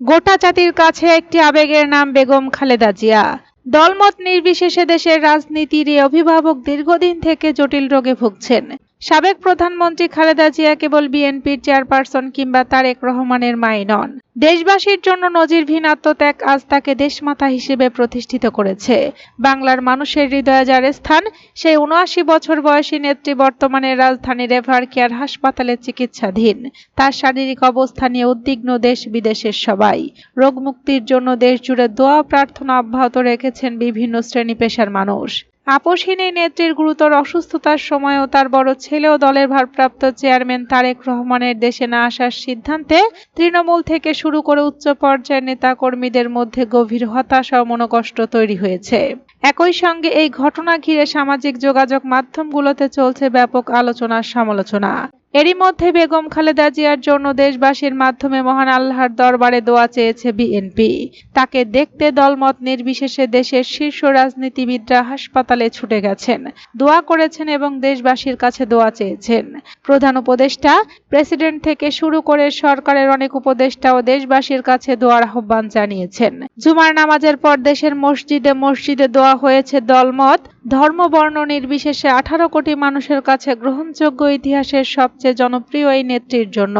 গোটা জাতির কাছে একটি আবেগের নাম বেগম খালেদা জিয়া। দলমত নির্বিশেষে দেশের রাজনীতির এই অভিভাবক দীর্ঘদিন থেকে জটিল রোগে ভুগছেন। সাবেক প্রধানমন্ত্রী খালেদা জিয়া কেবল বিএনপির চেয়ারপারসন কিংবা তারেক রহমানের মাই নন। দেশবাসীর জন্য নজিরবিহীন আত্মত্যাগ আজ তাকে দেশমাতা হিসেবে প্রতিষ্ঠিত করেছে। বাংলার মানুষের হৃদয়ে যার স্থান, সেই ৭৯ বছর বয়সী নেত্রী বর্তমানে রাজধানীর এভার কেয়ার হাসপাতালে চিকিৎসাধীন। তার শারীরিক অবস্থা নিয়ে উদ্বিগ্ন দেশ বিদেশের সবাই। রোগমুক্তির জন্য দেশজুড়ে দোয়া প্রার্থনা অব্যাহত রেখেছেন বিভিন্ন শ্রেণী পেশার মানুষ। আপসহীন এই নেত্রীর গুরুতর অসুস্থতার সময়ও তার বড় ছেলে ও দলের ভারপ্রাপ্ত চেয়ারম্যান তারেক রহমানের দেশে না আসার সিদ্ধান্তে তৃণমূল থেকে শুরু করে উচ্চ পর্যায়ের নেতাকর্মীদের মধ্যে গভীর হতাশা ও মনোকষ্ট তৈরি হয়েছে। একই সঙ্গে এই ঘটনা ঘিরে সামাজিক যোগাযোগ মাধ্যমগুলোতে চলছে ব্যাপক আলোচনা সমালোচনা। এরই মধ্যে বেগম খালেদা জিয়ার জন্য দেশবাসীর মাধ্যমে মহান আল্লাহর দরবারে দোয়া চেয়েছে বিএনপি। তাকে দেখতে দলমত নির্বিশেষে দেশের শীর্ষ রাজনীতিবিদরা হাসপাতালে ছুটে গেছেন, দোয়া করেছেন এবং দেশবাসীর কাছে দোয়া চেয়েছেন। প্রধান উপদেষ্টা, প্রেসিডেন্ট থেকে শুরু করে সরকারের অনেক উপদেষ্টাও দেশবাসীর কাছে দোয়ার আহ্বান জানিয়েছেন। জুমার নামাজের পর দেশের মসজিদে মসজিদে দোয়া হয়েছে দলমত, ধর্ম, বর্ণ নির্বিশেষে 18 কোটি মানুষের কাছে গ্রহণযোগ্য ইতিহাসের সবচেয়ে জনপ্রিয় এই নেত্রীর জন্য।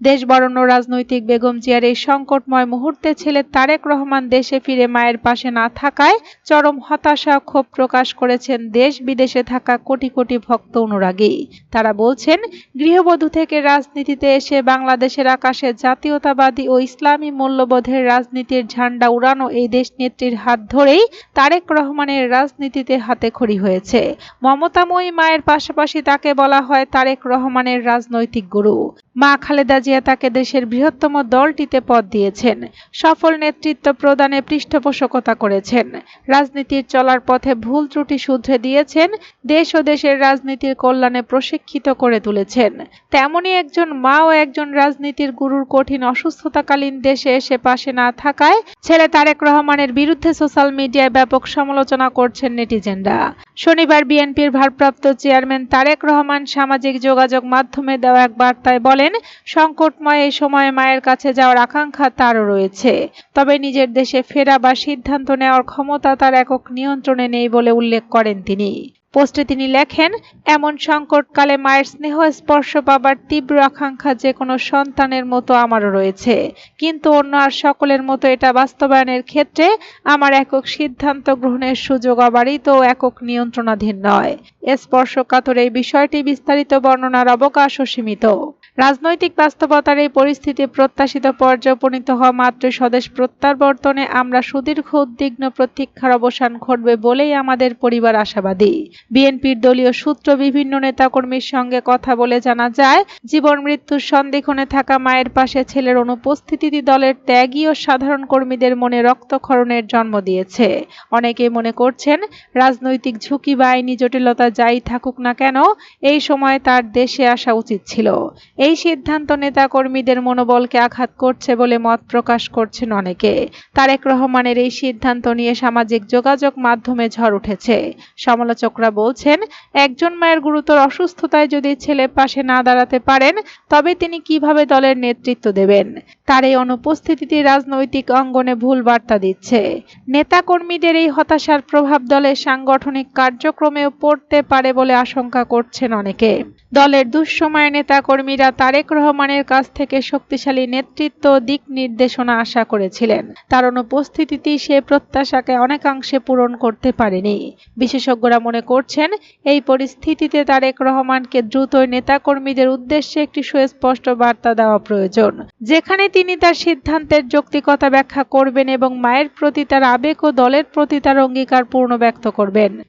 দেশ বরণ্য রাজনৈতিক বেগম জিয়ার এই সংকটময় মুহূর্তে ছেলে তারেক রহমান দেশে ফিরে মায়ের পাশে না থাকায় চরম হতাশা ও ক্ষোভ প্রকাশ করেছেন দেশ বিদেশে থাকা কোটি কোটি ভক্ত অনুরাগী। তারা বলছেন, গৃহবধূ থেকে রাজনীতিতে এসে বাংলাদেশের আকাশে জাতীয়তাবাদী ও ইসলামী মূল্যবোধের রাজনীতির ঝান্ডা উড়ানো এই দেশনেত্রীর হাত ধরেই তারেক রহমানের রাজনীতিতে হাতেখড়ি হয়েছে। মমতাময়ী মায়ের পাশাপাশি তাকে বলা হয় তারেক রহমানের রাজনৈতিক গুরু। মা খালেদা জিয়া তাকে দেশের বৃহত্তম দলটিতে পদ দিয়েছেন, সফল নেতৃত্ব প্রদানে পৃষ্ঠপোষকতা করেছেন, রাজনীতির চলার পথে ভুল ত্রুটি শুধরে দিয়েছেন, দেশ ও দেশের রাজনীতির কল্যাণে প্রশিক্ষিত করে তুলেছেন। তেমনই একজন মা ও একজন রাজনীতির গুরুর কঠিন অসুস্থতাকালীন দেশে এসে পাশে না থাকায় ছেলে তারেক রহমানের বিরুদ্ধে সোশ্যাল মিডিয়ায় ব্যাপক সমালোচনা করছেন নেটিজেনরা। শনিবার বিএনপির ভারপ্রাপ্ত চেয়ারম্যান তারেক রহমান সামাজিক যোগাযোগ মাধ্যমে দেওয়া এক বার্তায় বলেন, সংকটময় এই সময়ে মায়ের কাছে যাওয়ার আকাঙ্ক্ষা তারও রয়েছে, তবে নিজের দেশে ফেরা বা সিদ্ধান্ত নেওয়ার ক্ষমতা তার একক নিয়ন্ত্রণে নেই বলে উল্লেখ করেন তিনি। পোস্টে তিনি লেখেন, এমন সংকটকালে মায়ের স্নেহ স্পর্শ পাবার তীব্র আকাঙ্ক্ষা যে কোনো সন্তানের মতো আমারও রয়েছে, কিন্তু অন্য আর সকলের মতো এটা বাস্তবায়নের ক্ষেত্রে আমার একক সিদ্ধান্ত গ্রহণের সুযোগ অবারিত ও একক নিয়ন্ত্রণাধীন নয়। স্পর্শকাতর এই বিষয়টি বিস্তারিত বর্ণনার অবকাশও সীমিত। রাজনৈতিক বাস্তবতার এই পরিস্থিতি প্রত্যাশিত পর্যায়ে উপনীত হওয়া মাত্র স্বদেশ প্রত্যাবর্তনে আমরা সুদীর্ঘ উদ্বিগ্ন প্রতীক্ষার অবসান ঘটবে বলেই আমাদের পরিবার আশাবাদী। বিএনপির দলীয় সূত্র বিভিন্ন নেতাকর্মীর সঙ্গে কথা বলে জানা যায়, জীবন মৃত্যুর সন্ধিক্ষণে থাকা মায়ের পাশে ছেলের অনুপস্থিতি দলের ত্যাগী ও সাধারণ কর্মীদের মনে রক্তক্ষরণের জন্ম দিয়েছে। অনেকে মনে করছেন, রাজনৈতিক ঝুঁকি বা আইনি জটিলতা যাই থাকুক না কেন, এই সময় তার দেশে আসা উচিত ছিল। এই সিদ্ধান্ত নেতাকর্মীদের মনোবলকে আঘাত করছে বলে মত প্রকাশ করছেন অনেকে। তারেক রহমানের এই সিদ্ধান্ত নিয়ে সামাজিক যোগাযোগ মাধ্যমে ঝড় উঠেছে। সমালোচকরা বলছেন, একজন মায়ের গুরুতর অসুস্থতায় যদি ছেলে পাশে না দাঁড়াতে পারেন, তবে তিনি কিভাবে দলের নেতৃত্ব দেবেন? তার এই অনুপস্থিতি রাজনৈতিক অঙ্গনে ভুল বার্তা দিচ্ছে। নেতাকর্মীদের এই হতাশার প্রভাব দলের সাংগঠনিক কার্যক্রমেও পড়তে পারে বলে আশঙ্কা করছেন অনেকে। দলের দুঃসময়ে নেতাকর্মীরা তারেক রহমানের কাছ থেকে শক্তিশালী নেতৃত্ব ও দিক নির্দেশনা আশা করেছিলেন। তার অনুপস্থিতি সে প্রত্যাশাকে অনেকাংশে পূরণ করতে পারেনি। বিশেষজ্ঞরা মনে করছেন, এই পরিস্থিতিতে তারেক রহমানকে দ্রুতই নেতাকর্মীদের উদ্দেশ্যে একটি সুস্পষ্ট বার্তা দেওয়া প্রয়োজন, যেখানে তিনি তার সিদ্ধান্তের যৌক্তিকতা ব্যাখ্যা করবেন এবং মায়ের প্রতি তার আবেগ ও দলের প্রতি তার অঙ্গীকার পূর্ণ ব্যক্ত করবেন।